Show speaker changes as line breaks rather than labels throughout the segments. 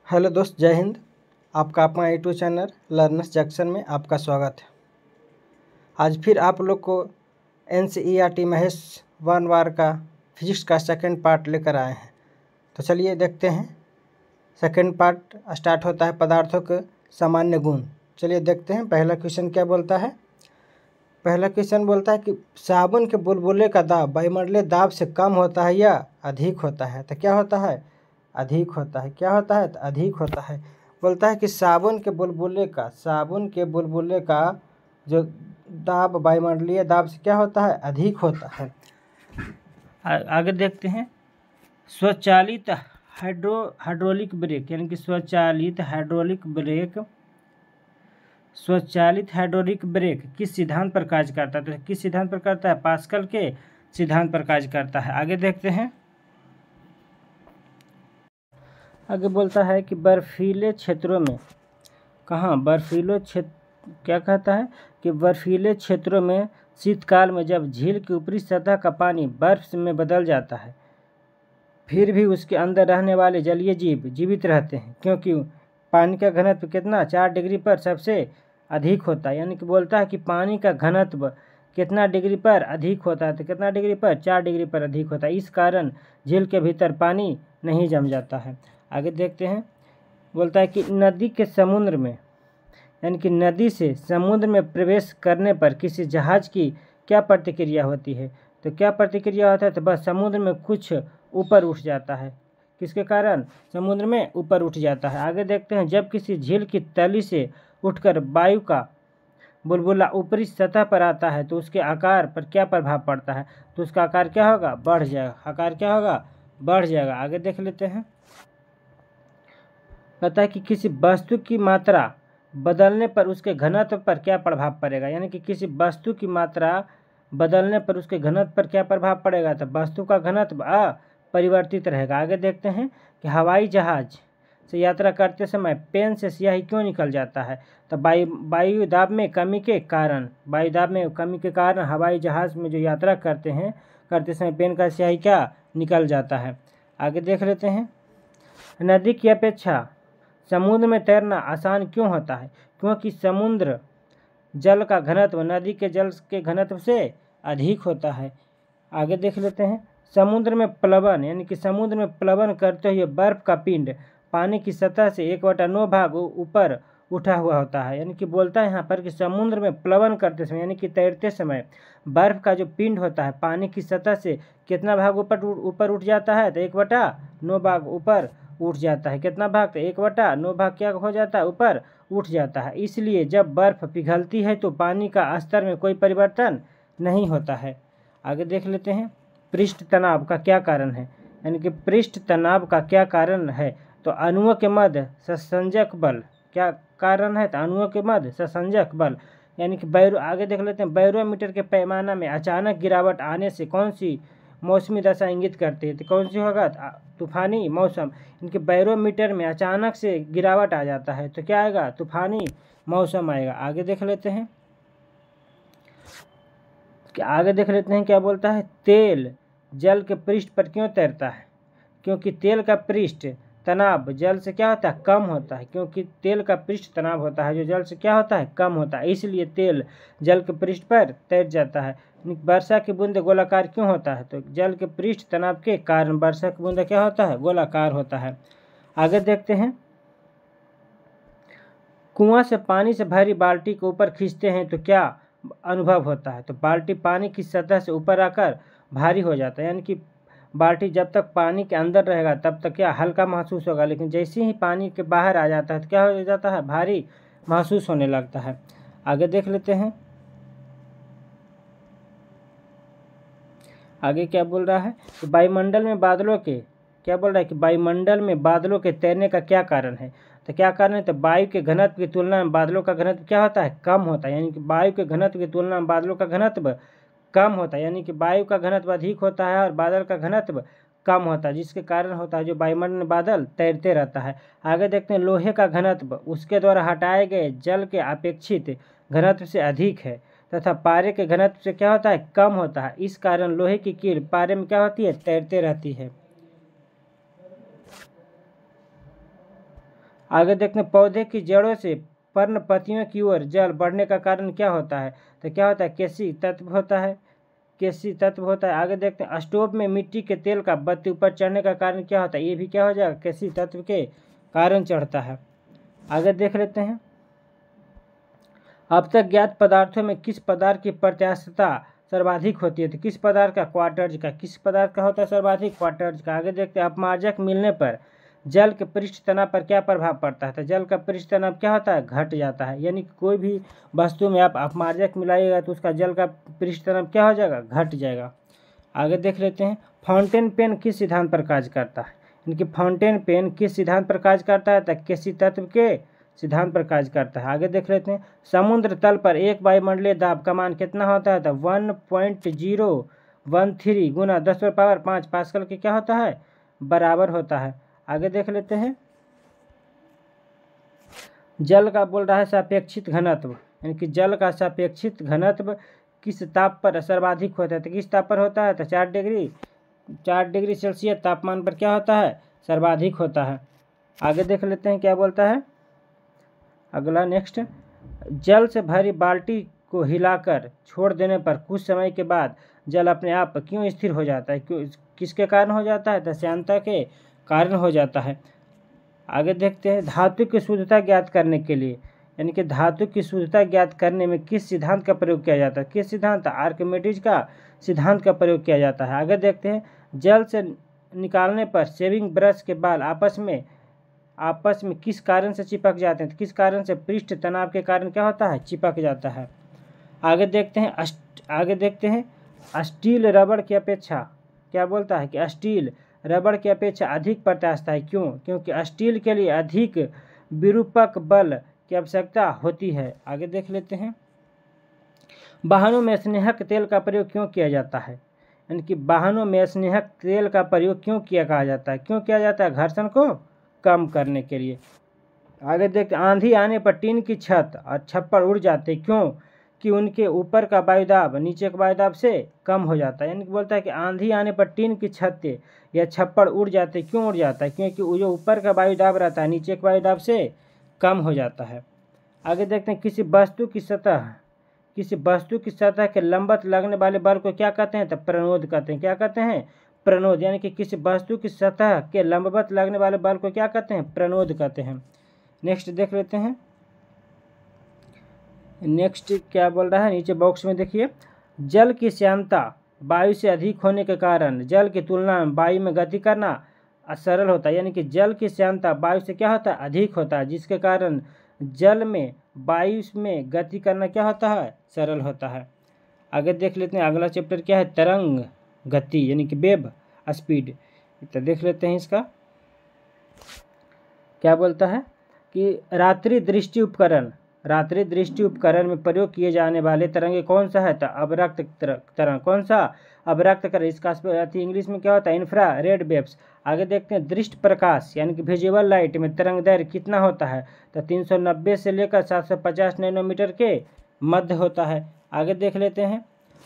Hello दोस्त, जय हिंद। आपका अपना यूट्यूब चैनल लर्नर्स जंक्शन में आपका स्वागत है। आज फिर आप लोग को NCERT महेश वन वार का फिजिक्स का सेकंड पार्ट लेकर आए हैं। तो चलिए देखते हैं। सेकंड पार्ट स्टार्ट होता है पदार्थों के सामान्य गुण। चलिए देखते हैं पहला क्वेश्चन क्या बोलता है। पहला क्वेश्चन बोलता है कि साबुन के बुलबुले का दाब वायुमंडलीय दाब से कम होता है या अधिक होता है। तो क्या होता है? अधिक होता है। क्या होता है? तो अधिक होता है। बोलता है कि साबुन के बुलबुले का जो दाब वायुमंडलीय दाब से क्या होता है? अधिक होता है। आगे देखते हैं। स्वचालित हाइड्रोलिक ब्रेक यानी कि स्वचालित हाइड्रोलिक ब्रेक किस सिद्धांत पर कार्य करता है? तो किस सिद्धांत पर करता है? पास्कल के सिद्धांत पर कार्य करता है। आगे देखते हैं। आगे बोलता है कि बर्फीले क्षेत्रों में क्या कहता है कि बर्फीले क्षेत्रों में शीतकाल में जब झील की ऊपरी सतह का पानी बर्फ में बदल जाता है, फिर भी उसके अंदर रहने वाले जलीय जीव जीवित रहते हैं, क्योंकि पानी का घनत्व कितना 4 डिग्री पर सबसे अधिक होता है। यानी कि बोलता है कि पानी का घनत्व कितना डिग्री पर अधिक होता है? तो कितना डिग्री पर? 4 डिग्री पर अधिक होता है। इस कारण झील के भीतर पानी नहीं जम जाता है। आगे देखते हैं। बोलता है कि नदी के समुद्र में यानी कि नदी से समुद्र में प्रवेश करने पर किसी जहाज की क्या प्रतिक्रिया होती है? तो क्या प्रतिक्रिया होता है? तो बस समुद्र में कुछ ऊपर उठ जाता है। किसके कारण? समुद्र में ऊपर उठ जाता है। आगे देखते हैं। जब किसी झील की तली से उठकर वायु का बुलबुला ऊपरी सतह पर आता है तो उसके आकार पर क्या प्रभाव पड़ता है? तो उसका आकार क्या होगा? बढ़ जाएगा। आकार क्या होगा? बढ़ जाएगा। आगे देख लेते हैं। कहता है कि किसी वस्तु की मात्रा बदलने पर उसके घनत्व पर क्या प्रभाव पड़ेगा? यानी कि किसी वस्तु की मात्रा बदलने पर उसके घनत्व पर क्या प्रभाव पड़ेगा? तो वस्तु का घनत्व अपरिवर्तित रहेगा। आगे देखते हैं कि हवाई जहाज से यात्रा करते समय पेन से स्याही क्यों निकल जाता है? तो वायु दाब में कमी के कारण हवाई जहाज में जो यात्रा करते समय पेन का स्याही क्या निकल जाता है। आगे देख लेते हैं। नदी की अपेक्षा समुद्र में तैरना आसान क्यों होता है? क्योंकि समुद्र जल का घनत्व नदी के जल के घनत्व से अधिक होता है। आगे देख लेते हैं। समुद्र में प्लवन यानी कि समुद्र में प्लवन करते हुए बर्फ का पिंड पानी की सतह से 1/9 भाग ऊपर उठा हुआ होता है। यानी कि बोलता है यहाँ पर कि समुद्र में प्लवन करते समय यानी कि तैरते समय बर्फ का जो पिंड होता है पानी की सतह से कितना भाग ऊपर उठ जाता है? तो 1/9 भाग ऊपर उठ जाता है। कितना भाग? तो 1/9 भाग क्या हो जाता है? ऊपर उठ जाता है। इसलिए जब बर्फ पिघलती है तो पानी का स्तर में कोई परिवर्तन नहीं होता है। आगे देख लेते हैं। पृष्ठ तनाव का क्या कारण है? यानी कि पृष्ठ तनाव का क्या कारण है? तो अणुओं के मध्य संसंजक बल क्या कारण है? तो अणुओं के मध्य संसंजक बल यानी कि आगे देख लेते हैं। बैरोमीटर के पैमाना में अचानक गिरावट आने से कौन सी मौसमी दशा इंगित करती है? तो कौन सी होगा? तूफानी मौसम। इनके बैरोमीटर में अचानक से गिरावट आ जाता है तो क्या आएगा? तूफानी मौसम आएगा। आगे देख लेते हैं। क्या बोलता है। तेल जल के पृष्ठ पर क्यों तैरता है? क्योंकि तेल का पृष्ठ तनाव जल से क्या होता है? कम होता है। क्योंकि तेल का पृष्ठ तनाव होता है जो जल से क्या होता है? कम होता है। इसलिए तेल जल के पृष्ठ पर तैर जाता है। वर्षा की बूंद गोलाकार क्यों होता है? तो जल के पृष्ठ तनाव के कारण वर्षा की बूंद क्या होता है? गोलाकार होता है। आगे देखते हैं। कुआं से पानी से भरी बाल्टी को ऊपर खींचते हैं तो क्या अनुभव होता है? तो बाल्टी पानी की सतह से ऊपर आकर भारी हो जाता है। यानी कि बाल्टी जब तक पानी के अंदर रहेगा तब तक क्या हल्का महसूस होगा, लेकिन जैसे ही पानी के बाहर आ जाता है तो क्या हो जाता है? भारी महसूस होने लगता है। आगे देख लेते हैं। आगे क्या बोल रहा है कि वायुमंडल में बादलों के तैरने का क्या कारण है? तो क्या कारण है? तो वायु के घनत्व की तुलना में बादलों का घनत्व क्या होता है? कम होता है। यानी कि वायु के घनत्व की तुलना में बादलों का घनत्व कम होता है। यानी कि वायु का घनत्व अधिक होता है और बादल का घनत्व कम होता है, जिसके कारण होता है जो वायुमंडल में बादल तैरते रहता है। आगे देखते हैं। लोहे का घनत्व उसके द्वारा हटाए गए जल के अपेक्षित घनत्व से अधिक है तथा पारे के घनत्व से क्या होता है? कम होता है। इस कारण लोहे की कील पारे में क्या होती है? तैरते रहती है। आगे देखते हैं पौधे की जड़ों से पर्णपतियों की ओर जल बढ़ने का कारण क्या होता है? तो क्या होता है? केसी तत्व होता है, केसी तत्व होता है। आगे देखते हैं स्टोव में मिट्टी के तेल का बत्ती ऊपर चढ़ने का कारण क्या होता है? ये भी क्या हो जाएगा? केसी तत्व के कारण चढ़ता है। आगे देख लेते हैं अब तक ज्ञात पदार्थों में किस पदार्थ की प्रत्यास्थता सर्वाधिक होती है? तो किस पदार्थ का? क्वार्टज का। किस पदार्थ का होता है सर्वाधिक? क्वार्टज का। आगे देखते हैं अपमार्जक मिलने पर जल के पृष्ठ तनाव पर क्या प्रभाव पड़ता है? तो जल का पृष्ठ तनाव क्या होता है? घट जाता है। यानी कोई भी वस्तु में आप अपमार्जक मिलाइएगा तो उसका जल का पृष्ठ तनाव क्या हो जाएगा? घट जाएगा। आगे देख लेते हैं फाउंटेन पेन किस सिद्धांत पर कार्य करता है? यानी फाउंटेन पेन किस सिद्धांत पर कार्य करता है? तो केसी तत्व के सिद्धांत पर कार्य करता है। आगे देख लेते हैं समुद्र तल पर एक वायुमंडलीय दाब का मान कितना होता है? तो 1.013 गुना 10⁵ पास्कल के क्या होता है? बराबर होता है। आगे देख लेते हैं जल का बोल रहा है सापेक्षिक घनत्व, यानी कि जल का सापेक्षिक घनत्व किस ताप पर सर्वाधिक होता है? तो किस ताप पर होता है? तो 4 डिग्री सेल्सियस तापमान पर क्या होता है? सर्वाधिक होता है। आगे देख लेते हैं क्या बोलता है अगला नेक्स्ट, जल से भरी बाल्टी को हिलाकर छोड़ देने पर कुछ समय के बाद जल अपने आप क्यों स्थिर हो जाता है? क्यों, किसके कारण हो जाता है? तो श्यानता के कारण हो जाता है। आगे देखते हैं धातु की शुद्धता ज्ञात करने के लिए, यानी कि धातु की शुद्धता ज्ञात करने में किस सिद्धांत का प्रयोग किया जाता है? किस सिद्धांत? आर्किमिडीज का सिद्धांत का प्रयोग किया जाता है। आगे देखते हैं जल से निकालने पर शेविंग ब्रश के बाल आपस में किस कारण से चिपक जाते हैं? तो किस कारण से? पृष्ठ तनाव के कारण क्या होता है? चिपक जाता है। आगे देखते हैं स्टील रबड़ की अपेक्षा क्या बोलता है कि स्टील रबड़ की अपेक्षा अधिक प्रत्यास्थ है। क्यों? क्योंकि स्टील के लिए अधिक विरूपक बल की आवश्यकता होती है। आगे देख लेते हैं वाहनों में स्नेहक तेल का प्रयोग क्यों किया जाता है? यानी कि वाहनों में स्नेहक तेल का प्रयोग क्यों कहा जाता है? क्यों किया जाता है? घर्षण को कम करने के लिए। आगे देखते आंधी आने पर टीन की छत और छप्पर उड़ जाते, क्यों? कि उनके ऊपर का वायुदाब नीचे के वायुदाब से कम हो जाता है। यानी कि बोलता है कि आंधी आने पर टीन की छत या छप्पर उड़ जाते। क्यों उड़ जाता है? क्योंकि वो जो ऊपर का वायुदाब रहता है नीचे के वायुदाब से कम हो जाता है। आगे देखते हैं किसी वस्तु की सतह के लंबवत लगने वाले बल को क्या कहते हैं? तो प्रणोद कहते हैं। क्या कहते हैं? प्रणोद। यानी कि किसी वस्तु की सतह के लंबवत लगने वाले बल को क्या कहते हैं? प्रणोद कहते हैं। नेक्स्ट देख लेते हैं नेक्स्ट क्या बोल रहा है नीचे बॉक्स में देखिए जल की श्यानता वायु से अधिक होने के कारण जल की तुलना में वायु में गति करना सरल होता है। यानी कि जल की श्यानता वायु से क्या होता है? अधिक होता है, जिसके कारण जल में वायु में गति करना क्या होता है? सरल होता है। आगे देख लेते हैं अगला चैप्टर क्या है? तरंग गति, यानी कि वेव स्पीड। तो देख लेते हैं इसका क्या बोलता है कि रात्रि दृष्टि उपकरण में प्रयोग किए जाने वाले तरंगे कौन सा है? तो अवरक्त तरंग। कौन सा? अवरक्त तरंग। इसका इंग्लिश में क्या होता है? Infra red waves. आगे देखते हैं दृष्ट प्रकाश यानी कि विजुअल लाइट में तरंग दैर्घ्य कितना होता है? तो 390 से लेकर 750 नैनोमीटर के मध्य होता है। आगे देख लेते हैं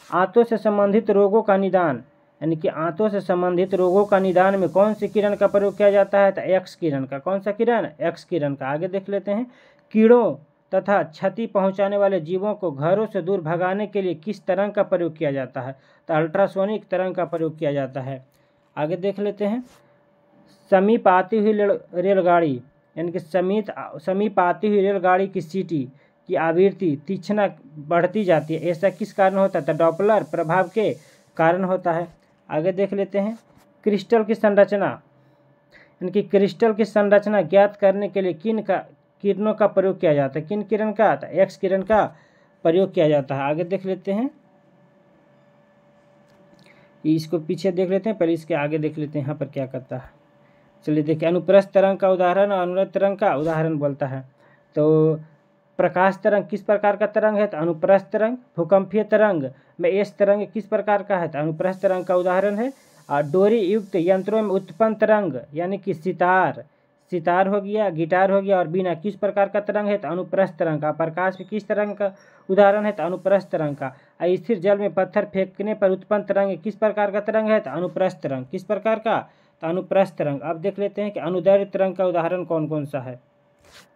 आंतों से संबंधित रोगों का निदान, यानी कि आंतों से संबंधित रोगों का निदान में कौन सी किरण का प्रयोग किया जाता है? तो एक्स किरण का। कौन सा किरण? एक्स किरण का। आगे देख लेते हैं कीड़ों तथा क्षति पहुंचाने वाले जीवों को घरों से दूर भगाने के लिए किस तरंग का प्रयोग किया जाता है? तो अल्ट्रासोनिक तरंग का प्रयोग किया जाता है। आगे देख लेते हैं समीप आती हुई रेलगाड़ी, यानी कि समीप आती हुई रेलगाड़ी की सीटी की आवृत्ति तीक्ष्णता बढ़ती जाती है, ऐसा किस कारण होता है? तो डॉपलर प्रभाव के कारण होता है। आगे देख लेते हैं क्रिस्टल की संरचना, यानी कि क्रिस्टल की संरचना ज्ञात करने के लिए किन किरणों का प्रयोग किया जाता है? किन किरण का? तो एक्स किरण का प्रयोग किया जाता है। आगे देख लेते हैं इसको पीछे देख लेते हैं, पहले इसके आगे देख लेते हैं यहाँ पर क्या करता है। चलिए देखिए अनुप्रस्थ तरंग का उदाहरण और अनुरत तरंग का उदाहरण बोलता है। तो प्रकाश तरंग किस प्रकार का तरंग है? तो अनुप्रस्थ तरंग। भूकंपीय तरंग में एस तरंग किस प्रकार का है? तो अनुप्रस्थ तरंग का उदाहरण है। और डोरी युक्त यंत्रों में उत्पन्न तरंग यानी कि सितार हो गया, गिटार हो गया और बीना किस प्रकार का तरंग है? तो अनुप्रस्थ तरंग का। प्रकाश में किस तरंग का उदाहरण है? तो अनुप्रस्थ तरंग का। स्थिर जल में पत्थर फेंकने पर उत्पन्न तरंग किस प्रकार का तरंग है? तो अनुप्रस्थ तरंग। किस प्रकार का? तो अनुप्रस्थ तरंग। अब देख लेते हैं कि अनुदैर्ध्य तरंग का उदाहरण कौन कौन सा है।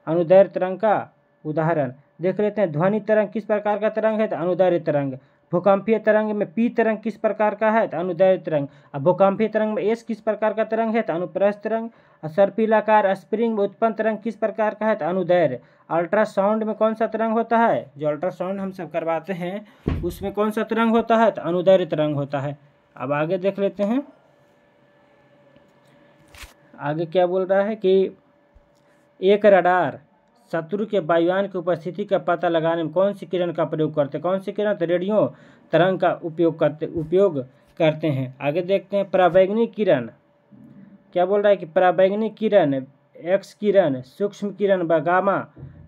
अनुदैर्घ्य तरंग का उदाहरण देख लेते हैं। ध्वनि तरंग किस प्रकार का तरंग है? तो अनुदैर्घ्य तरंग। भूकंपीय तरंग में पी तरंग किस प्रकार का है? तो अनुदैर्घ्य तरंग। अब भूकंपीय तरंग में एस किस प्रकार का तरंग है? तो अनुप्रस्थ तरंग। और सर्पिलाकार स्प्रिंग में उत्पन्न तरंग किस प्रकार का है? तो अनुदैर्घ्य। अल्ट्रासाउंड में कौन सा तरंग होता है? जो अल्ट्रासाउंड हम सब करवाते हैं उसमें कौन सा तरंग होता है? तो अनुदैर्घ्य तरंग होता है। अब आगे देख लेते हैं, आगे क्या बोल रहा है कि एक रडार शत्रु के वायुयान की उपस्थिति का पता लगाने में कौन सी किरण का प्रयोग करते हैं? कौन सी किरण? तो रेडियो तरंग का उपयोग करते हैं। आगे देखते हैं, पराबैंगनी किरण क्या बोल रहा है कि पराबैंगनी किरण, एक्स किरण, सूक्ष्म किरण व गामा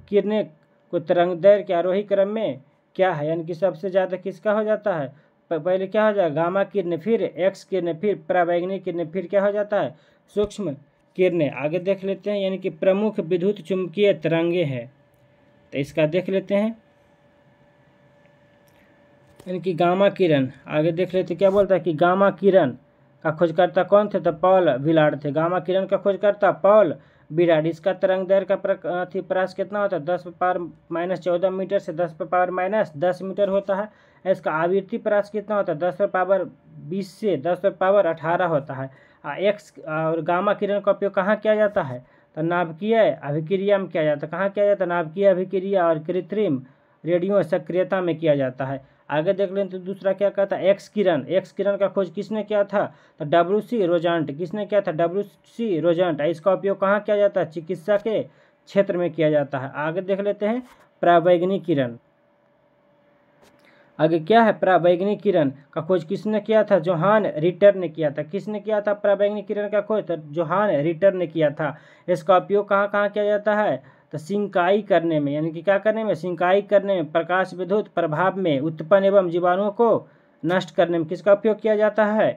किरणें को तरंगदैर्घ्य के आरोही क्रम में क्या है? यानी कि सबसे ज़्यादा किसका हो जाता है? पहले क्या हो जाएगा? गामा किरणें, फिर एक्स किरणें, फिर पराबैंगनी किरणें, फिर क्या हो जाता है? सूक्ष्म किरणें। आगे देख लेते हैं, यानी कि प्रमुख विद्युत चुंबकीय तरंगे हैं, तो इसका देख लेते हैं, यानी कि गामा किरण। आगे देख लेते क्या बोलता है कि गामा किरण का खोजकर्ता कौन थे? तो पॉल विलार्ड थे। गामा किरण का खोजकर्ता पॉल विलार्ड। इसका तरंग दैर्घ्य का प्रयास कितना होता है? 10⁻−14 मीटर से 10⁻−10 मीटर होता है। इसका आवृत्ति प्रयास कितना होता है? 10⁻20 से 10⁻18 होता है। एक्स और गामा किरण का उपयोग कहाँ किया जाता है? तो नाभिकीय अभिक्रिया में किया जाता है। कहाँ किया जाता है? नाभिकीय अभिक्रिया और कृत्रिम रेडियो सक्रियता में किया जाता है। आगे देख लें तो दूसरा क्या कहता है? एक्स किरण। एक्स किरण का खोज किसने किया था? तो डब्ल्यू.सी. रोजांट। किसने किया था? डब्ल्यू.सी. रोजांट। इसका उपयोग कहाँ किया जाता है? चिकित्सा के क्षेत्र में किया जाता है। आगे देख लेते हैं, पराबैंगनी किरण। आगे क्या है? पराबैंगनी किरण का खोज किसने किया था? जोहान रिटर ने किया था। किसने किया था पराबैंगनी किरण का खोज? तो जोहान रिटर ने किया था। इसका उपयोग कहाँ कहाँ किया जाता है? तो सिंकाई करने में, यानी कि क्या करने में? सिंकाई करने में, प्रकाश विद्युत प्रभाव में उत्पन्न एवं जीवाणुओं को नष्ट करने में किसका उपयोग किया जाता है?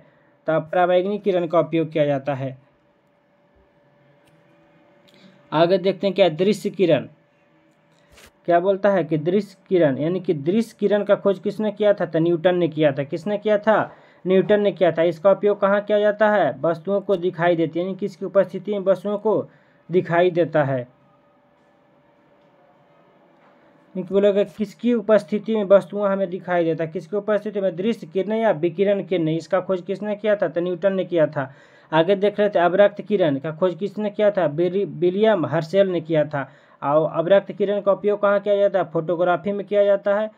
तो पराबैंगनी किरण का उपयोग किया जाता है। आगे देखते हैं क्या? दृश्य किरण। क्या बोलता है कि दृश्य किरण, यानी कि दृश्य किरण का खोज किसने किया था? तो न्यूटन ने किया था। किसने किया था? न्यूटन ने किया था। इसका उपयोग कहाँ किया जाता है? वस्तुओं को दिखाई देती, यानी किसकी उपस्थिति में वस्तुओं को दिखाई देता है। बोलेगा किसकी उपस्थिति में वस्तुएं हमें दिखाई देता है? किसकी उपस्थिति में? दृश्य किरणें या विकिरण किरणें। इसका खोज किसने किया था? तो न्यूटन ने किया था। आगे देख रहे थे, अवरक्त किरण का खोज किसने किया था? विलियम हर्शेल ने किया था। और अवरक्त किरण का उपयोग कहाँ किया जाता है? फोटोग्राफी में किया जाता है,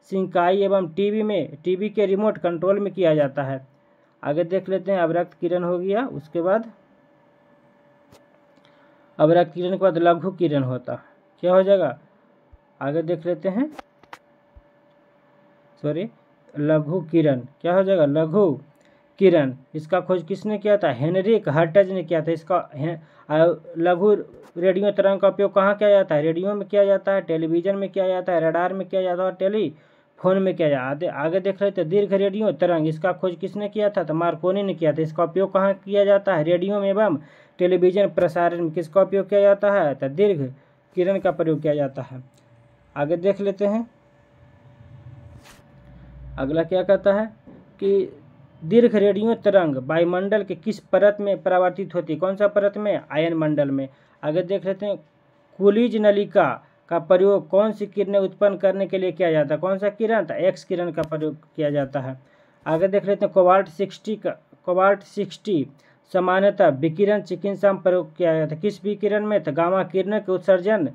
सिंकाई एवं टीवी के रिमोट कंट्रोल में किया जाता है। आगे देख लेते हैं, अवरक्त किरण हो गया। उसके बाद अवरक्त किरण के बाद लघु किरण होता, क्या हो जाएगा? आगे देख लेते हैं, लघु किरण। क्या हो जाएगा? लघु किरण। इसका खोज किसने किया था? हेनरिक हर्टज ने किया था। इसका लघु रेडियो तरंग का उपयोग कहाँ किया जाता है? रेडियो में किया जाता है, टेलीविजन में किया जाता है, रडार में किया जाता है और टेलीफोन में किया जाता है। आगे देख रहे थे, दीर्घ रेडियो तरंग। इसका खोज किसने किया था? तो मार्कोनी ने किया था। इसका उपयोग कहाँ किया जाता है? रेडियो में एवं टेलीविजन प्रसारण में। किसका उपयोग किया जाता है? तो दीर्घ किरण का प्रयोग किया जाता है। आगे देख लेते हैं, अगला क्या कहता है कि दीर्घ रेडियो तरंग वायुमंडल के किस परत में परावर्तित होती है? कौन सा परत में? आयन मंडल में। आगे देख लेते हैं, कुलिज नलिका का प्रयोग कौन सी किरणें उत्पन्न करने के लिए किया जाता है? कौन सा किरण? तो एक्स किरण का प्रयोग किया जाता है। आगे देख लेते हैं, कोबाल्ट 60 सामान्यतः विकिरण चिकित्सा में प्रयोग किया जाता है। किस विकिरण में? तो गामा किरणों के उत्सर्जन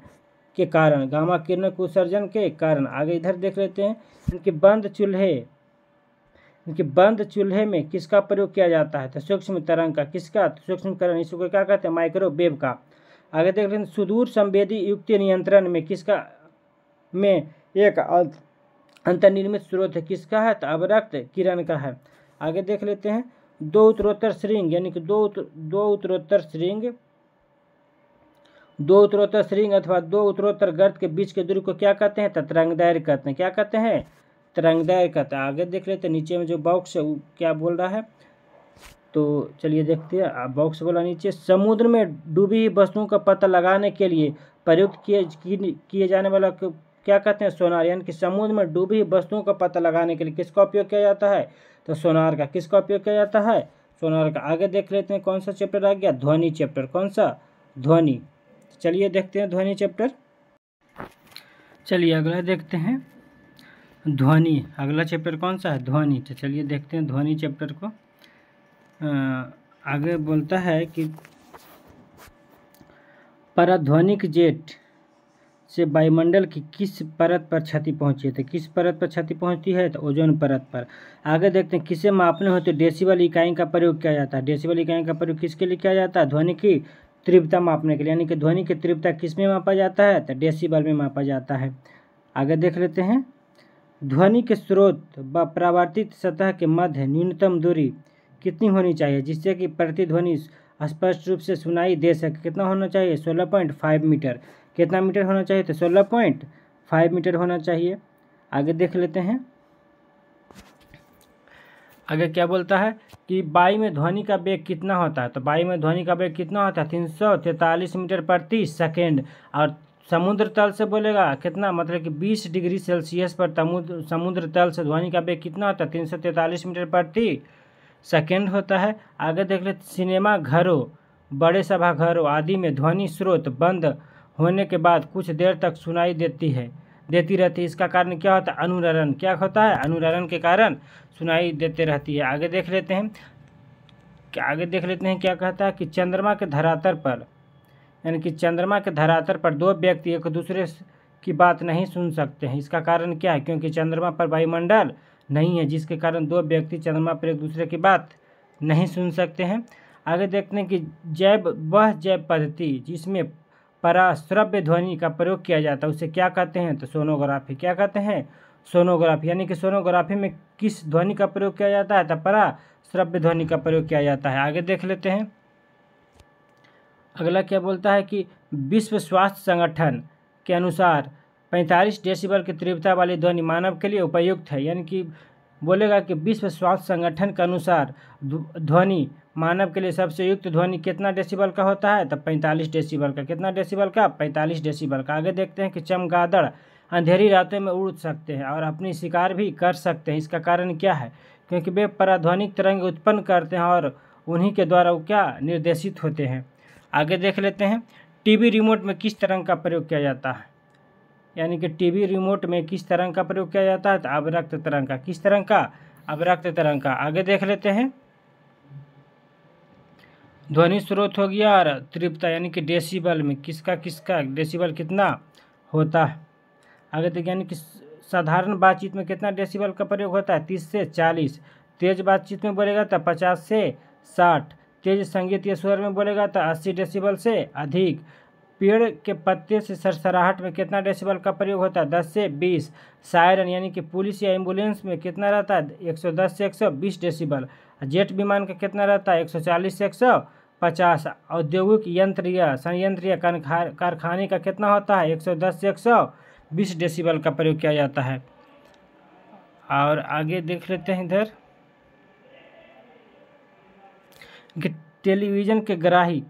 के कारण, गामा किरणों के उत्सर्जन के कारण। आगे इधर देख लेते हैं, इनके बंद चूल्हे में किसका प्रयोग किया जाता है? तो सूक्ष्म तरंग का। किसका? सूक्ष्म तरंग। इसको क्या कहते हैं? माइक्रोवेव का। आगे देख लेते हैं, सुदूर संवेदी युक्त नियंत्रण में किसका में एक अंतर्निर्मित स्रोत है? किसका है? तो अवरक्त किरण का है। आगे देख लेते हैं, दो उत्तरोत्तर श्रृंग, यानी कि दो उत्तरोत्तर श्रृंग अथवा दो उत्तरोत्तर गर्त के बीच के दूरी को क्या कहते हैं? तो तरंगदैर्घ्य कहते हैं। क्या कहते हैं? तरंगदैर्घ्य कहते हैं। आगे देख लेते हैं, नीचे में जो बॉक्स है वो क्या बोल रहा है, तो चलिए देखते हैं। बॉक्स बोला नीचे, समुद्र में डूबी हुई वस्तुओं का पता लगाने के लिए प्रयुक्त किए जाने वाला क्या कहते हैं? सोनार। यानी कि समुद्र में डूबी हुई वस्तुओं का पता लगाने के लिए किसका उपयोग किया जाता है? तो सोनार का। किसका उपयोग किया जाता है? सोनार का। आगे देख लेते हैं, कौन सा चैप्टर आ गया? ध्वनि चैप्टर। कौन सा? ध्वनि। चलिए देखते हैं ध्वनि चैप्टर। चलिए अगला देखते हैं ध्वनि। अगला चैप्टर कौन सा है? ध्वनि। तो चलिए देखते हैं ध्वनि चैप्टर को। आगे बोलता है कि पराध्वनिक जेट से वायुमंडल की किस परत पर क्षति पहुंची है? तो किस परत पर क्षति पहुंचती है? तो ओजोन परत पर। आगे देखते हैं किसे मापने होते डेसिबल इकाई का प्रयोग किया जाता है? डेसिबल इकाई का प्रयोग किसके लिए किया जाता है? ध्वनि की तीव्रता मापने के लिए, यानी कि ध्वनि की तीव्रता किस में मापा जाता है? तो डेसिबल में मापा जाता है। आगे देख लेते हैं ध्वनि के स्रोत व परावर्तित सतह के मध्य न्यूनतम दूरी कितनी होनी चाहिए जिससे कि प्रतिध्वनि स्पष्ट रूप से सुनाई दे सके? कितना होना चाहिए? 16.5 मीटर। कितना मीटर होना चाहिए? तो 16.5 मीटर होना चाहिए। आगे देख लेते हैं आगे क्या बोलता है कि वायु में ध्वनि का वेग कितना होता है? तो वायु में ध्वनि का वेग कितना होता है? 343 मीटर प्रति सेकेंड। और समुद्र तल से बोलेगा कितना, मतलब कि 20 डिग्री सेल्सियस पर समुद्र तल से ध्वनि का वेग कितना होता है? 343 मीटर प्रति सेकेंड होता है। आगे देख लेते सिनेमा घरों, बड़े सभाघरों आदि में ध्वनि स्रोत बंद होने के बाद कुछ देर तक सुनाई देती रहती है। इसका कारण क्या होता है? अनुरणन। क्या होता है? अनुरणन के कारण सुनाई देते रहती है। आगे देख लेते हैं क्या कहता है कि चंद्रमा के धरातल पर, यानी कि चंद्रमा के धरातल पर दो व्यक्ति एक दूसरे की बात नहीं सुन सकते हैं। इसका कारण क्या है? क्योंकि चंद्रमा पर वायुमंडल नहीं है, जिसके कारण दो व्यक्ति चंद्रमा पर एक दूसरे की बात नहीं सुन सकते हैं। आगे देखते हैं कि जैव पद्धति जिसमें पराश्रव्य ध्वनि का प्रयोग किया जाता है उसे क्या कहते हैं? तो सोनोग्राफी। क्या कहते हैं? सोनोग्राफी। यानी कि सोनोग्राफी में किस ध्वनि का प्रयोग किया जाता है? तो पराश्रव्य ध्वनि का प्रयोग किया जाता है। आगे देख लेते हैं अगला क्या बोलता है कि विश्व स्वास्थ्य संगठन के अनुसार 45 डेसिबल की तीव्रता वाली ध्वनि मानव के लिए उपयुक्त है। यानी कि बोलेगा कि विश्व स्वास्थ्य संगठन के अनुसार ध्वनि मानव के लिए सबसे युक्त ध्वनि कितना डेसिबल का होता है? तो 45 डेसिबल का। कितना डेसिबल का? 45 डेसिबल का। आगे देखते हैं कि चमगादड़ अंधेरी रातों में उड़ सकते हैं और अपनी शिकार भी कर सकते हैं। इसका कारण क्या है? क्योंकि वे पराध्वनिक तरंग उत्पन्न करते हैं और उन्हीं के द्वारा वो क्या निर्देशित होते हैं। आगे देख लेते हैं टीवी रिमोट में किस तरंग का प्रयोग किया जाता है? यानी कि टीवी रिमोट में किस तरंग का प्रयोग किया जाता है? तो अवरक्त तरंग का। किस तरंग का? अवरक्त तरंग का। आगे देख लेते हैं ध्वनि स्रोत हो गया और तीव्रता, यानी कि डेसिबल में किसका डेसिबल कितना होता है। आगे देखिए यानी कि साधारण बातचीत में कितना डेसिबल का प्रयोग होता है? 30 से 40। तेज बातचीत में बोलेगा तो 50 से 60। तेज संगीत या स्वर में बोलेगा तो 80 डेसिबल से अधिक। पेड़ के पत्ते से सरसराहट में कितना डेसिबल का प्रयोग होता है? 10 से 20। सायरन यानी कि पुलिस या एम्बुलेंस में कितना रहता है? 110 से 120 डेसिबल। जेट विमान का कितना रहता है? 140 से 150। औद्योगिक यंत्र या संयंत्र या कारखाने का कितना होता है? 110 से 120 डेसिबल का प्रयोग किया जाता है। और आगे देख लेते हैं इधर कि टेलीविज़न के ग्राही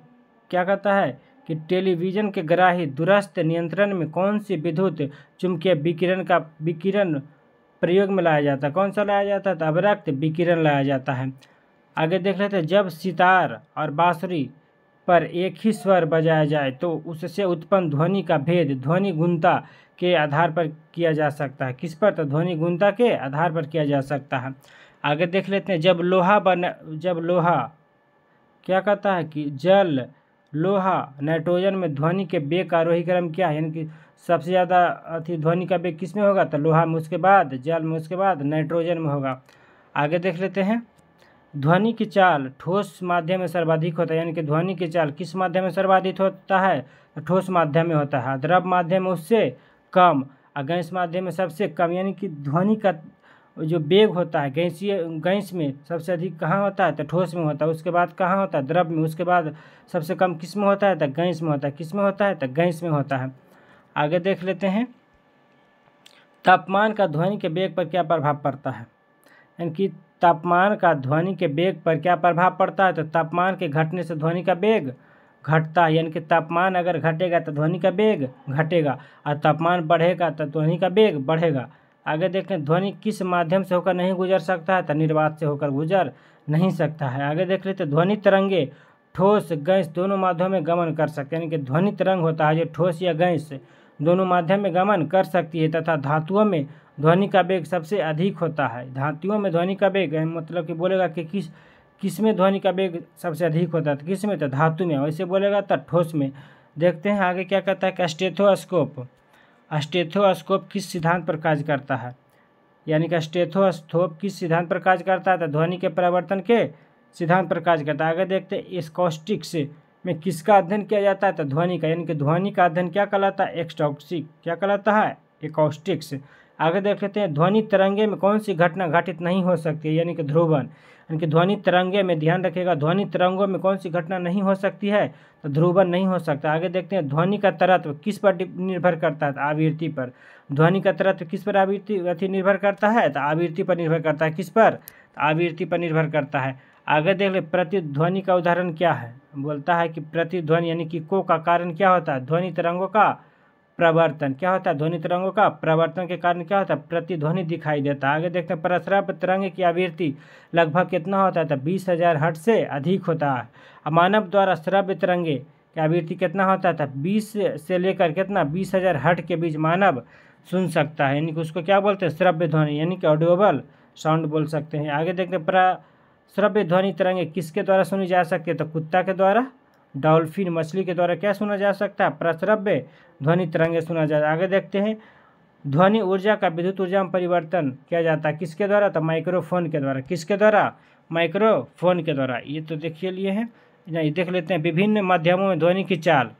क्या कहता है कि टेलीविज़न के ग्राही दूरस्थ नियंत्रण में कौन सी विद्युत चुंबकीय विकिरण प्रयोग में लाया जाता है? कौन सा लाया जाता है? तो अवरक्त विकिरण लाया जाता है। आगे देख लेते हैं जब सितार और बांसुरी पर एक ही स्वर बजाया जाए तो उससे उत्पन्न ध्वनि का भेद ध्वनि गुणता के आधार पर किया जा सकता है। किस पर? तो ध्वनि गुणता के आधार पर किया जा सकता है। आगे देख लेते हैं जब लोहा क्या कहता है कि जल लोहा नाइट्रोजन में ध्वनि के वेग का आरोही क्रम क्या है? यानी कि सबसे ज़्यादा ध्वनि का वेग किस में होगा? तो लोहा में, उसके बाद जल में, उसके बाद नाइट्रोजन में होगा। आगे देख लेते हैं ध्वनि की चाल ठोस माध्यम में सर्वाधिक होता है। यानी कि ध्वनि की चाल किस माध्यम में सर्वाधिक होता है? तो ठोस माध्यम में होता है। द्रव माध्यम में उससे कम और गैस माध्यम में सबसे कम। यानी कि ध्वनि का जो वेग होता है गैस में सबसे अधिक कहाँ होता है? तो ठोस में होता है। उसके बाद कहाँ होता है? द्रव में। उसके बाद सबसे कम किस में होता है? तो गैस में होता है। किस में होता है? तो गैस में होता है। आगे देख लेते हैं तापमान का ध्वनि के वेग पर क्या प्रभाव पड़ता है? यानी कि तापमान का ध्वनि के वेग पर क्या प्रभाव पड़ता है? तो तापमान के घटने से ध्वनि का वेग घटता है। यानी कि तापमान अगर घटेगा तो ध्वनि का वेग घटेगा और तापमान बढ़ेगा तो ध्वनि का वेग बढ़ेगा। आगे देखें ध्वनि किस माध्यम से होकर नहीं गुजर सकता है? तो निर्वात से होकर गुजर नहीं सकता है। आगे देख लेते ध्वनि तरंगे ठोस गैस दोनों माध्यम में गमन कर सकते हैं, यानी कि ध्वनि तरंग होता है जो ठोस या गैस दोनों माध्यम में गमन कर सकती है, तथा धातुओं में ध्वनि का वेग सबसे अधिक होता है। धातुओं में ध्वनि का वेग मतलब कि बोलेगा कि किस में ध्वनि का वेग सबसे अधिक होता है, तो किस में, तो धातु में। वैसे बोलेगा तो ठोस में। देखते हैं आगे क्या कहता है कि स्टेथोस्कोप किस सिद्धांत पर कार्य करता है, यानी कि स्टेथोस्कोप किस सिद्धांत पर कार्य करता है, तो ध्वनि के परिवर्तन के सिद्धांत पर कार्य करता है। आगे देखते हैं एक्सकॉस्टिक्स में किसका अध्ययन किया जाता है, तो ध्वनि का, यानी कि ध्वनि का अध्ययन क्या कहलाता है, एक्सटॉक्सिक क्या कहलाता है, एकॉस्टिक्स। आगे देख लेते हैं ध्वनि तरंगे में कौन सी घटना घटित नहीं हो सकती है, यानी कि ध्रुवन, यानी कि ध्वनि तरंगे में ध्यान रखिएगा ध्वनि तरंगों में कौन सी घटना नहीं हो सकती है, तो ध्रुवन नहीं हो सकता। आगे देखते हैं ध्वनि का तरत्व किस पर निर्भर करता है, तो आवृत्ति पर। ध्वनि का तरत्व किस पर आवृत्ति निर्भर करता है, तो आवृत्ति पर निर्भर करता है। किस पर, तो आवृत्ति पर निर्भर करता है। आगे देख ले प्रतिध्वनि का उदाहरण क्या है, बोलता है कि प्रतिध्वनि यानी कि को का कारण क्या होता है, ध्वनि तरंगों का प्रवर्तन। क्या होता है, ध्वनि तरंगों का प्रवर्तन के कारण क्या होता है, प्रतिध्वनि दिखाई देता है। आगे देखते हैं परश्रव्य तरंग की आवृत्ति लगभग कितना होता है, तो 20,000 हर्ट्ज से अधिक होता है। मानव द्वारा श्रव्य तरंगे की आवृत्ति कितना होता है, तो 20 से लेकर कितना 20,000 हर्ट्ज के बीच मानव सुन सकता है, यानी कि उसको क्या बोलते हैं, श्रव्य ध्वनि, यानी कि ऑडियोबल साउंड बोल सकते हैं। आगे देखते हैं श्रव्य ध्वनि तरंगे किसके द्वारा सुनी जा सकती है, तो कुत्ता के द्वारा, डॉल्फिन मछली के द्वारा क्या सुना जा सकता है, प्रश्रव्य ध्वनि तरंगे सुना जाता है। आगे देखते हैं ध्वनि ऊर्जा का विद्युत ऊर्जा में परिवर्तन किया जाता है किसके द्वारा, तो माइक्रोफोन के द्वारा। किसके द्वारा, माइक्रोफोन के द्वारा। ये तो देखिए लिए हैं, नहीं देख लेते हैं विभिन्न माध्यमों में ध्वनि की चाल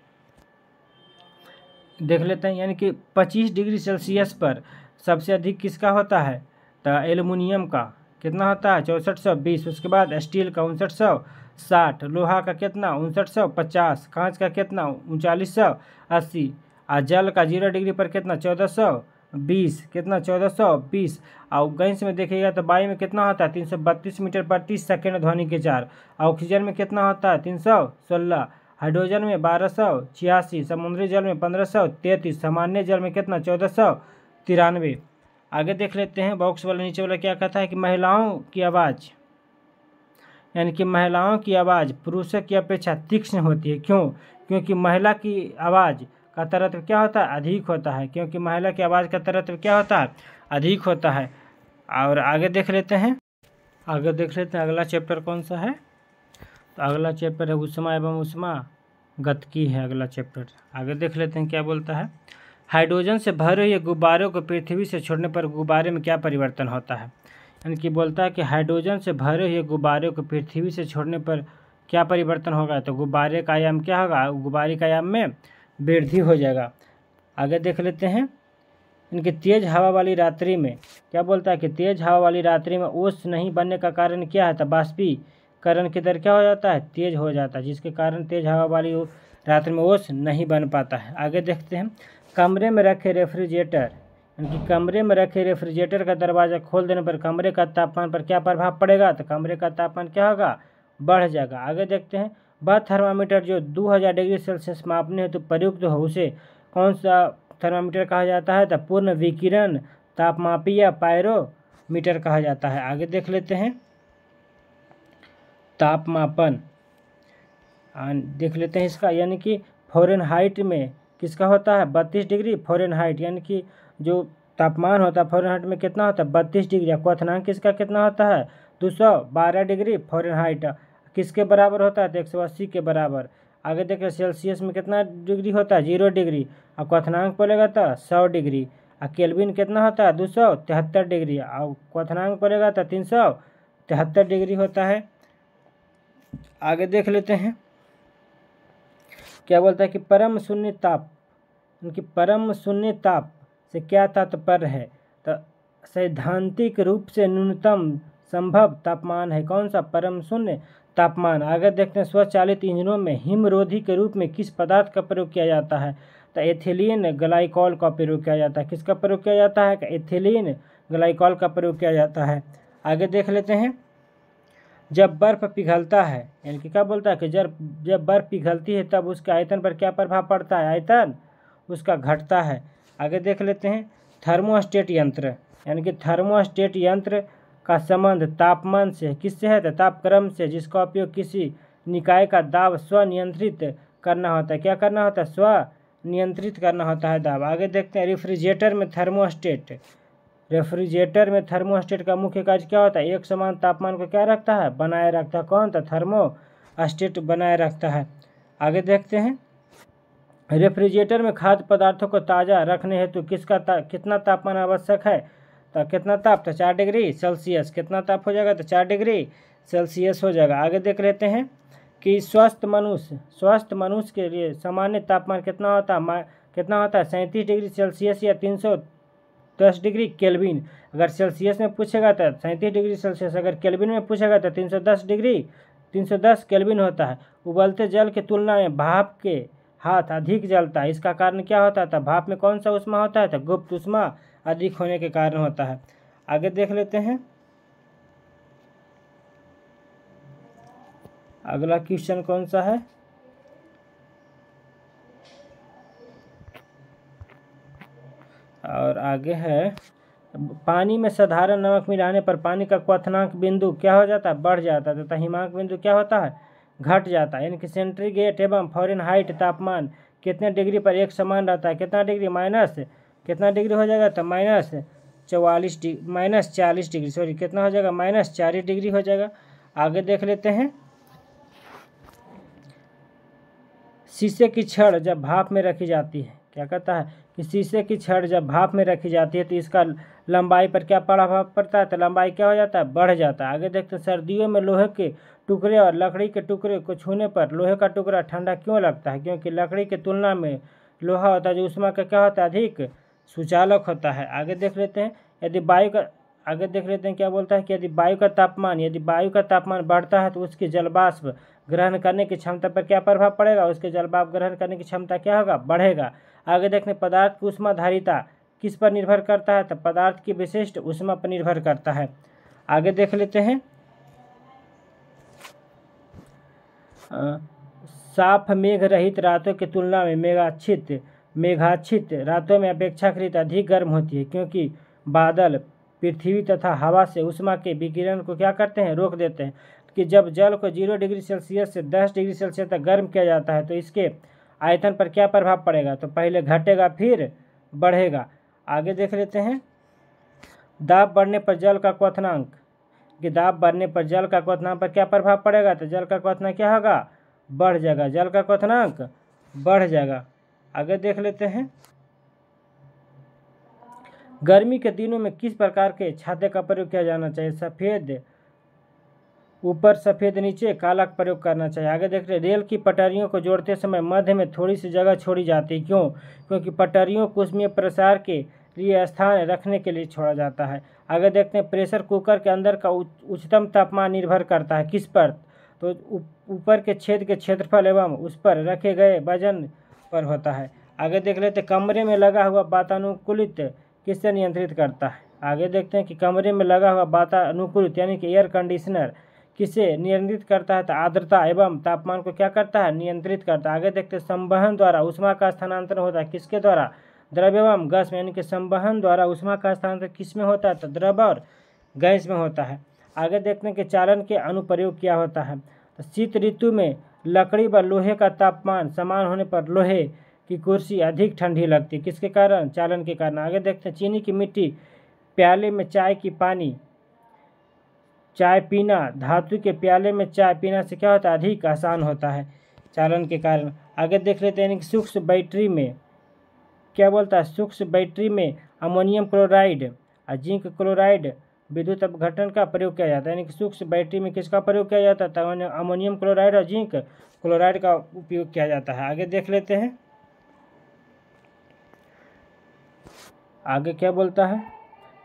देख लेते हैं, यानी कि 25 डिग्री सेल्सियस पर सबसे अधिक किसका होता है, तो एल्युमिनियम का कितना होता है, 6420। उसके बाद स्टील का 5960, लोहा का कितना 5950, कांच का कितना 3980, और जल का 0 डिग्री पर कितना 1420, कितना 1420। और गैस में देखिएगा तो वायु में कितना होता है 332 मीटर प्रति सेकेंड ध्वनि के 4। ऑक्सीजन में कितना होता है 316, हाइड्रोजन में 1286, समुद्री जल में 1533, सामान्य जल में कितना 1493। आगे देख लेते हैं बॉक्स वाला नीचे वाला क्या कहता है कि महिलाओं की आवाज़, यानी कि महिलाओं की आवाज़ पुरुषों की अपेक्षा तीक्ष्ण होती है। क्यों, क्योंकि महिला की आवाज़ का तरत्व क्या होता है, अधिक होता है। क्योंकि महिला की आवाज़ का तरत्व क्या होता है, अधिक होता है। और आगे देख लेते हैं अगला चैप्टर कौन सा है, तो अगला चैप्टर है ऊष्मा एवं ऊष्मा गतिकी है अगला चैप्टर। आगे देख लेते हैं क्या बोलता है, हाइड्रोजन से भरे हुए गुब्बारों को पृथ्वी से छोड़ने पर गुब्बारे में क्या परिवर्तन होता है, यानी कि बोलता है कि हाइड्रोजन से भरे हुए गुब्बारे को पृथ्वी से छोड़ने पर क्या परिवर्तन होगा, तो गुब्बारे का आयाम क्या होगा, गुब्बारे का आयाम में वृद्धि हो जाएगा। आगे देख लेते हैं इनकी तेज हवा वाली रात्रि में क्या बोलता है कि तेज हवा वाली रात्रि में ओस नहीं बनने का कारण क्या है, तो बाष्पीकरण की दर क्या हो जाता है, तेज हो जाता है, जिसके कारण तेज हवा वाली रात्रि में ओस नहीं बन पाता है। आगे देखते हैं कमरे में रखे रेफ्रिजरेटर, यानी कि कमरे में रखे रेफ्रिजरेटर का दरवाज़ा खोल देने पर कमरे का तापमान पर क्या प्रभाव पड़ेगा, तो कमरे का तापमान क्या होगा, बढ़ जाएगा। आगे देखते हैं वह थर्मामीटर जो 2000 डिग्री सेल्सियस मापने हेतु प्रयुक्त हो उसे कौन सा थर्मामीटर कहा जाता है, तो पूर्ण विकिरण तापमापी या पायरोमीटर कहा जाता है। आगे देख लेते हैं तापमापन देख लेते हैं इसका, यानी कि फ़ारेनहाइट में किसका होता है 32 डिग्री फ़ारेनहाइट, यानी कि जो तापमान होता है फ़ारेनहाइट में कितना होता है 32 डिग्री। क्वथनांक किसका कितना होता है 212 डिग्री फ़ारेनहाइट, किसके बराबर होता है, तो 180 के बराबर। आगे देखिए सेल्सियस में कितना डिग्री होता है 0 डिग्री, और क्वथनांक बोलेगा तो 100 डिग्री, और केल्विन कितना होता है 273 डिग्री, और क्वथनांक बोलेगा तो 373 डिग्री होता है। आगे देख लेते हैं क्या बोलता है कि परम शून्य ताप, उनकी परम शून्य ताप से क्या तात्पर्य है, तो सैद्धांतिक रूप से न्यूनतम संभव तापमान है। कौन सा, परम शून्य तापमान। आगे देखते हैं स्वचालित इंजनों में हिमरोधी के रूप में किस पदार्थ का प्रयोग किया जाता है, तो एथिलीन ग्लाइकॉल का प्रयोग किया जाता है। किसका प्रयोग किया जाता है, एथिलीन ग्लाइकॉल का प्रयोग किया जाता है। आगे देख लेते हैं जब बर्फ़ पिघलता है, यानी कि क्या बोलता है कि जब बर्फ़ पिघलती है तब उसके आयतन पर क्या प्रभाव पड़ता है, आयतन उसका घटता है। आगे देख लेते हैं थर्मोस्टेट यंत्र, यानी कि थर्मोस्टेट यंत्र का संबंध तापमान से किससे है, तो तापक्रम से, जिसका उपयोग किसी निकाय का दाब स्वनियंत्रित करना होता है। क्या करना होता है? स्वनियंत्रित करना होता है दाब। आगे देखते हैं रेफ्रिजरेटर में थर्मोस्टेट। रेफ्रिजरेटर में थर्मोस्टेट का मुख्य कार्य क्या होता है? एक समान तापमान को क्या रखता है? बनाए रखता है। कौन? तो थर्मोस्टेट बनाए रखता है। आगे देखते हैं रेफ्रिजरेटर में खाद्य पदार्थों को ताज़ा रखने हेतु कितना तापमान आवश्यक है? तो कितना ताप? तो 4 डिग्री सेल्सियस। कितना ताप हो जाएगा? तो 4 डिग्री सेल्सियस हो जाएगा। आगे देख लेते हैं कि स्वस्थ मनुष्य के लिए सामान्य तापमान कितना होता है? 37 डिग्री सेल्सियस या 310 डिग्री केल्विन। अगर सेल्सियस में पूछेगा तो 37 डिग्री सेल्सियस, अगर केल्विन में पूछेगा तो 310 केल्विन होता है। उबलते जल की तुलना में भाप के हाथ अधिक जलता है। इसका कारण क्या होता है? भाप में कौन सा ऊष्मा होता है? तो गुप्त ऊष्मा अधिक होने के कारण होता है। आगे देख लेते हैं अगला क्वेश्चन कौन सा है। और आगे है पानी में साधारण नमक मिलाने पर पानी का क्वथनांक बिंदु क्या हो जाता है? बढ़ जाता है तथा हिमांक बिंदु क्या होता है? घट जाता है। यानी कि सेंटीग्रेड एवं फ़ारेनहाइट तापमान कितने डिग्री पर एक समान रहता है? कितना डिग्री? माइनस कितना डिग्री हो जाएगा? तो -40 डिग्री, सॉरी कितना हो जाएगा? -40 डिग्री हो जाएगा। आगे देख लेते हैं शीशे की छड़ जब भाप में रखी जाती है, क्या कहता है कि शीशे की छड़ जब भाप में रखी जाती है तो इसका लंबाई पर क्या प्रभाव पड़ता है? तो लंबाई क्या हो जाता है? बढ़ जाता है। आगे देखते हैं सर्दियों में लोहे के टुकड़े और लकड़ी के टुकड़े को छूने पर लोहे का टुकड़ा ठंडा क्यों लगता है? क्योंकि लकड़ी की तुलना में लोहा होता है जो ऊष्मा का क्या होता है? अधिक सुचालक होता है। आगे देख लेते हैं क्या बोलता है कि यदि वायु का तापमान बढ़ता है तो उसकी जलवाष्प ग्रहण करने की क्षमता पर क्या प्रभाव पड़ेगा? उसके जलवाष्प ग्रहण करने की क्षमता क्या होगा? बढ़ेगा। आगे देखते हैं पदार्थ की ऊष्माधारिता किस पर निर्भर करता है? तो पदार्थ की विशिष्ट ऊष्मा पर निर्भर करता है। आगे देख लेते हैं साफ मेघ रहित रातों की तुलना में मेघाच्छित रातों में अपेक्षाकृत अधिक गर्म होती है, क्योंकि बादल पृथ्वी तथा हवा से ऊष्मा के विकिरण को क्या करते हैं? रोक देते हैं। कि जब जल को 0 डिग्री सेल्सियस से 10 डिग्री सेल्सियस तक गर्म किया जाता है तो इसके आयतन पर क्या प्रभाव पड़ेगा? तो पहले घटेगा फिर बढ़ेगा। आगे देख लेते हैं दाब बढ़ने पर जल का क्वथनांक पर क्या प्रभाव पड़ेगा? तो जल का क्वथनांक क्या होगा? बढ़ जाएगा। जल का क्वथनांक बढ़ जाएगा। आगे देख लेते हैं गर्मी के दिनों में किस प्रकार के छाते का प्रयोग किया जाना चाहिए? सफ़ेद ऊपर सफ़ेद नीचे काला का प्रयोग करना चाहिए। आगे देख रहे रेल की पटरियों को जोड़ते समय मध्य में थोड़ी सी जगह छोड़ी जाती है। क्यों? क्योंकि पटरियों को ऊष्मीय प्रसार के लिए स्थान रखने के लिए छोड़ा जाता है। आगे देखते हैं प्रेशर कुकर के अंदर का उच्चतम तापमान निर्भर करता है किस पर? तो ऊपर के छेद के क्षेत्रफल एवं उस पर रखे गए वजन पर होता है। आगे देख लेते कमरे में लगा हुआ वातानुकूलित किससे नियंत्रित करता है? आगे देखते हैं कि कमरे में लगा हुआ वातानुकूलित यानी कि एयर कंडीशनर किसे नियंत्रित करता है? तो आर्द्रता एवं तापमान को क्या करता है? नियंत्रित करता है। आगे देखते हैं संवहन द्वारा ऊष्मा का स्थानांतरण होता है किसके द्वारा? द्रव एवं गैस में। यानी कि संवहन द्वारा ऊष्मा का स्थानांतरण किस में होता है? तो द्रव और गैस में होता है। आगे देखते हैं कि चालन के अनुप्रयोग क्या होता है? तो शीत ऋतु में लकड़ी व लोहे का तापमान समान होने पर लोहे की कुर्सी अधिक ठंडी लगती है किसके कारण? चालन के कारण। आगे देखते हैं चीनी की मिट्टी प्याले में चाय पीना धातु के प्याले में चाय पीना से क्या होता है? अधिक आसान होता है चालन के कारण। आगे देख लेते हैं कि सूक्ष्म बैटरी में क्या बोलता है? सूक्ष्म बैटरी में अमोनियम क्लोराइड और जिंक क्लोराइड विद्युत अपघटन का प्रयोग किया जाता है। यानी कि सूक्ष्म बैटरी में किसका प्रयोग किया जाता है? तो अमोनियम क्लोराइड और जिंक क्लोराइड का उपयोग किया जाता है। आगे देख लेते हैं आगे क्या बोलता है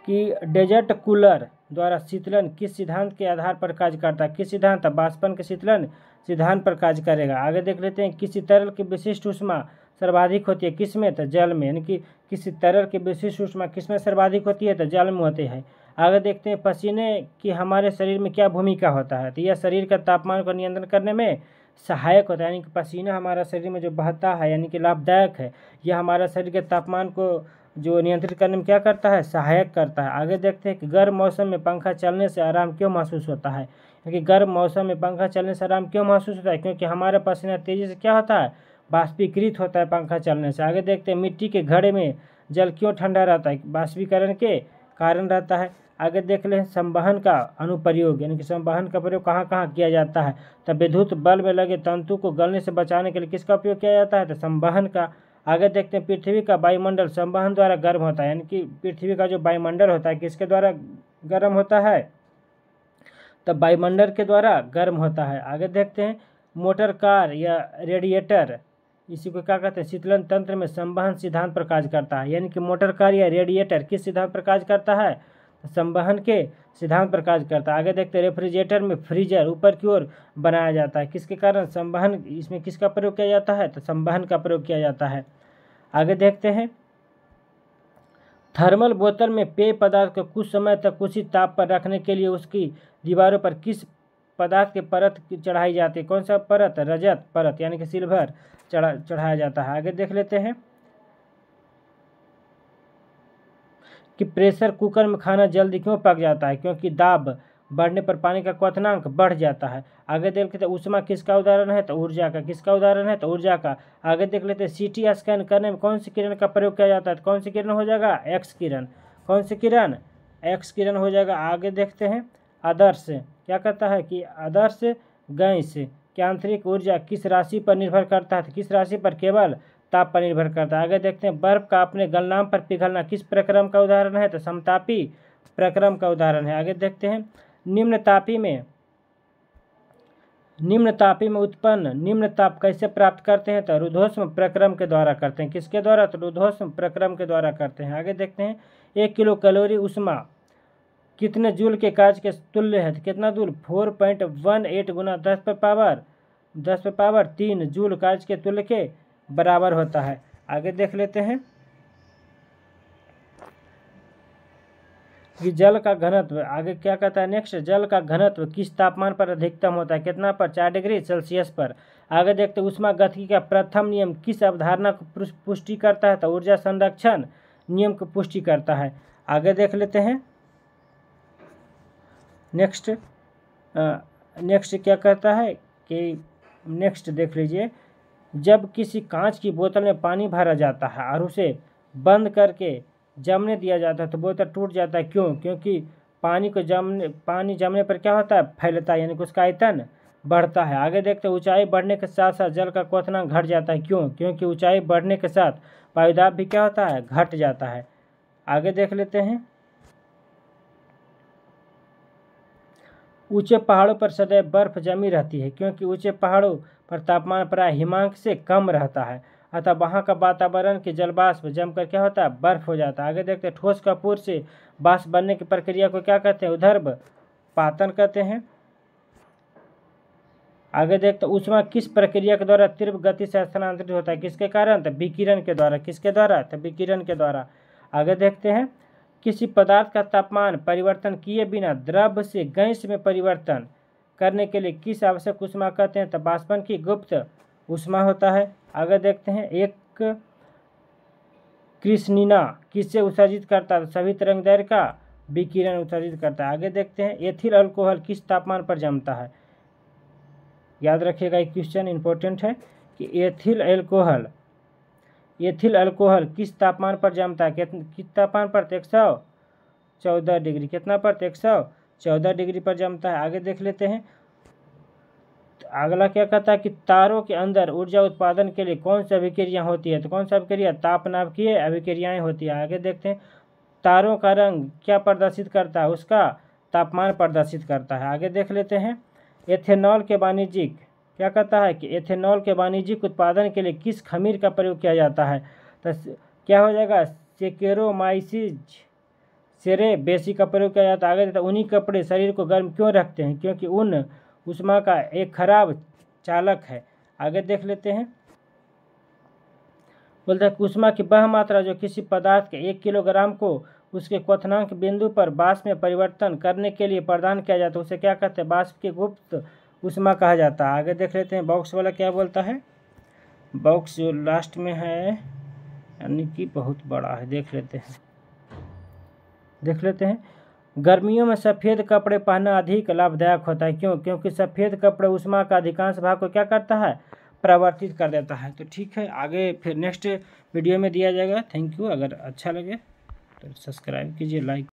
कि डेजर्ट कूलर द्वारा शीतलन किस सिद्धांत के आधार पर कार्य करता है? किस सिद्धांत? वाष्पन के शीतलन सिद्धांत पर कार्य करेगा। आगे देख लेते हैं किसी तरल की विशिष्ट ऊष्मा सर्वाधिक होती है किस में? तो जल में। यानी कि किसी तरल की विशिष्ट ऊष्मा किस में सर्वाधिक होती है? तो जल में होती है। आगे देखते हैं पसीने की हमारे शरीर में क्या भूमिका होता है? तो यह शरीर का तापमान को नियंत्रण करने में सहायक होता है। यानी कि पसीना हमारा शरीर में जो बहता है यानी कि लाभदायक है, यह हमारा शरीर के तापमान को जो नियंत्रित करने में क्या करता है, सहायक करता है। आगे देखते हैं कि गर्म मौसम में पंखा चलने से आराम क्यों महसूस होता है। क्योंकि गर्म मौसम में पंखा चलने से आराम क्यों महसूस होता है, क्योंकि हमारा पसीना तेजी से क्या होता है, बाष्पीकृत होता है पंखा चलने से। आगे देखते हैं मिट्टी के घड़े में जल क्यों ठंडा रहता है, बाष्पीकरण के कारण रहता है। आगे देख लें संवहन का अनुप्रयोग, यानी कि संवहन का प्रयोग कहाँ कहाँ किया जाता है। तो विद्युत बल्ब में लगे तंतु को गलने से बचाने के लिए किसका उपयोग किया जाता है, तो संवहन का। आगे देखते हैं पृथ्वी का वायुमंडल संवहन द्वारा गर्म होता है, यानी कि पृथ्वी का जो वायुमंडल होता है किसके द्वारा गर्म होता है, तो वायुमंडल के द्वारा गर्म होता है। आगे देखते हैं मोटर कार या रेडिएटर, इसी को क्या कहते हैं, शीतलन तंत्र में संवहन सिद्धांत पर कार्य करता है। यानी कि मोटर कार या रेडिएटर किस सिद्धांत पर कार्य करता है, संवहन के सिद्धांत पर कार्य करता है। आगे देखते हैं रेफ्रिजरेटर में फ्रीजर ऊपर की ओर बनाया जाता है, किसके कारण, संवहन, इसमें किसका प्रयोग किया जाता है, तो संवहन का प्रयोग किया जाता है। आगे देखते हैं थर्मल बोतल में पेय पदार्थ को कुछ समय तक उसी ताप पर रखने के लिए उसकी दीवारों पर किस पदार्थ के परत चढ़ाई जाती है, कौन सा परत, रजत परत यानी कि सिल्वर चढ़ाया जाता है। आगे देख लेते हैं कि प्रेशर कुकर में खाना जल्दी क्यों पक जाता है, क्योंकि दाब बढ़ने पर पानी का क्वथनांक बढ़ जाता है। आगे देख लेते हैं ऊष्मा किसका उदाहरण है, तो ऊर्जा का। किसका उदाहरण है, तो ऊर्जा का। आगे देख लेते हैं सीटी स्कैन करने में कौन सी किरण का प्रयोग किया जाता है, तो कौन सी किरण हो जाएगा, एक्स किरण। कौन सी किरण, एक्स किरण हो जाएगा। आगे देखते हैं आदर्श क्या कहता है कि आदर्श गैस की आंतरिक ऊर्जा किस राशि पर निर्भर करता है, तो किस राशि पर, केवल ताप पर निर्भर करता है। आगे देखते हैं बर्फ का अपने गलनांक पर पिघलना किस प्रक्रम का उदाहरण है, तो समतापी प्रक्रम का उदाहरण है। आगे देखते हैं निम्न तापी में उत्पन्न निम्न ताप कैसे प्राप्त करते हैं, तो रुद्धोष्म प्रक्रम के द्वारा करते हैं। किसके द्वारा, तो रुद्धोष्म प्रक्रम के द्वारा करते हैं। आगे देखते हैं 1 किलो कैलोरी ऊष्मा कितने जूल के कार्य के तुल्य है, तो कितना जूल, 4.18 गुना 10 पावर 3 जूल कार्य के तुल्य के बराबर होता है। आगे देख लेते हैं कि जल का घनत्व, आगे क्या कहता है नेक्स्ट, जल का घनत्व किस तापमान पर अधिकतम होता है, कितना पर, 4 डिग्री सेल्सियस पर। आगे देखते हैं ऊष्मागतिकी का प्रथम नियम किस अवधारणा को पुष्टि करता है, तो ऊर्जा संरक्षण नियम को पुष्टि करता है। आगे देख लेते हैं नेक्स्ट क्या कहता है कि नेक्स्ट देख लीजिए, जब किसी कांच की बोतल में पानी भरा जाता है और उसे बंद करके जमने दिया जाता है तो बोतल टूट जाता है, क्यों, क्योंकि पानी जमने पर क्या होता है, फैलता है, यानी कि उसका आयतन बढ़ता है। आगे देखते हैं ऊंचाई बढ़ने के साथ साथ जल का क्वथनांक घट जाता है, क्यों, क्योंकि ऊंचाई बढ़ने के साथ वायुदाब भी क्या होता है, घट जाता है। आगे देख लेते हैं ऊंचे पहाड़ों पर सदैव बर्फ जमी रहती है, क्योंकि ऊंचे पहाड़ों पर तापमान प्राय हिमांक से कम रहता है, अतः वहाँ का वातावरण के जलवाष्प जमकर क्या होता है, बर्फ हो जाता है। आगे देखते हैं ठोस कपूर से वाष्प बनने की प्रक्रिया को क्या कहते हैं, ऊर्ध्वपातन कहते हैं। आगे देखते हैं ऊष्मा किस प्रक्रिया के द्वारा तीव्र गति से स्थानांतरित होता है, किसके कारण, तो विकिरण के द्वारा। किसके द्वारा, तो विकिरण के द्वारा। आगे देखते हैं किसी पदार्थ का तापमान परिवर्तन किए बिना द्रव से गैस में परिवर्तन करने के लिए किस आवश्यक ऊष्मा कहते हैं, तो बाष्पन की गुप्त ऊष्मा होता है। आगे देखते हैं एक कृष्णिना किससे उत्सर्जित करता है, सभी तरंगदैर्घ्य का विकिरण उत्सर्जित करता है। आगे देखते हैं एथिल अल्कोहल किस तापमान पर जमता है, याद रखिएगा ये क्वेश्चन इंपॉर्टेंट है कि एथिल अल्कोहल किस तापमान पर जमता है, किस तापमान पर, 114 डिग्री, कितना पर, 114 डिग्री पर जमता है। आगे देख लेते हैं अगला क्या कहता है कि तारों के अंदर ऊर्जा उत्पादन के लिए कौन सी अभिक्रिया होती है, तो कौन सी अभिक्रिया, तापनाभिकीय अभिक्रियाएं होती है। आगे देखते हैं तारों का रंग क्या प्रदर्शित करता है, उसका तापमान प्रदर्शित करता है। आगे देख लेते हैं एथेनॉल के वाणिज्यिक क्या कहता है कि एथेनॉल के वाणिज्यिक उत्पादन के लिए किस खमीर का प्रयोग किया जाता है, तो क्या हो जाएगा, सेकेरोमाइसिस सेरेबेसी का प्रयोग किया जाता है। आगे देता है ऊनी कपड़े शरीर को गर्म क्यों रखते हैं, क्योंकि ऊन ऊष्मा का एक खराब चालक है। आगे देख लेते हैं बोलते हैं ऊष्मा की वह मात्रा जो किसी पदार्थ के 1 किलोग्राम को उसके क्वथनांक बिंदु पर वाष्प में परिवर्तन करने के लिए प्रदान किया जाता है उसे क्या कहते हैं, वाष्प की गुप्त ऊष्मा कहा जाता है। आगे देख लेते हैं बॉक्स वाला क्या बोलता है, बॉक्स जो लास्ट में है यानी कि बहुत बड़ा है। देख लेते हैं। गर्मियों में सफ़ेद कपड़े पहनना अधिक लाभदायक होता है। क्यों? क्योंकि सफ़ेद कपड़े ऊष्मा का अधिकांश भाग को क्या करता है? प्रवर्तित कर देता है। तो ठीक है, आगे फिर नेक्स्ट वीडियो में दिया जाएगा। Thank you. अगर अच्छा लगे तो सब्सक्राइब कीजिए, लाइक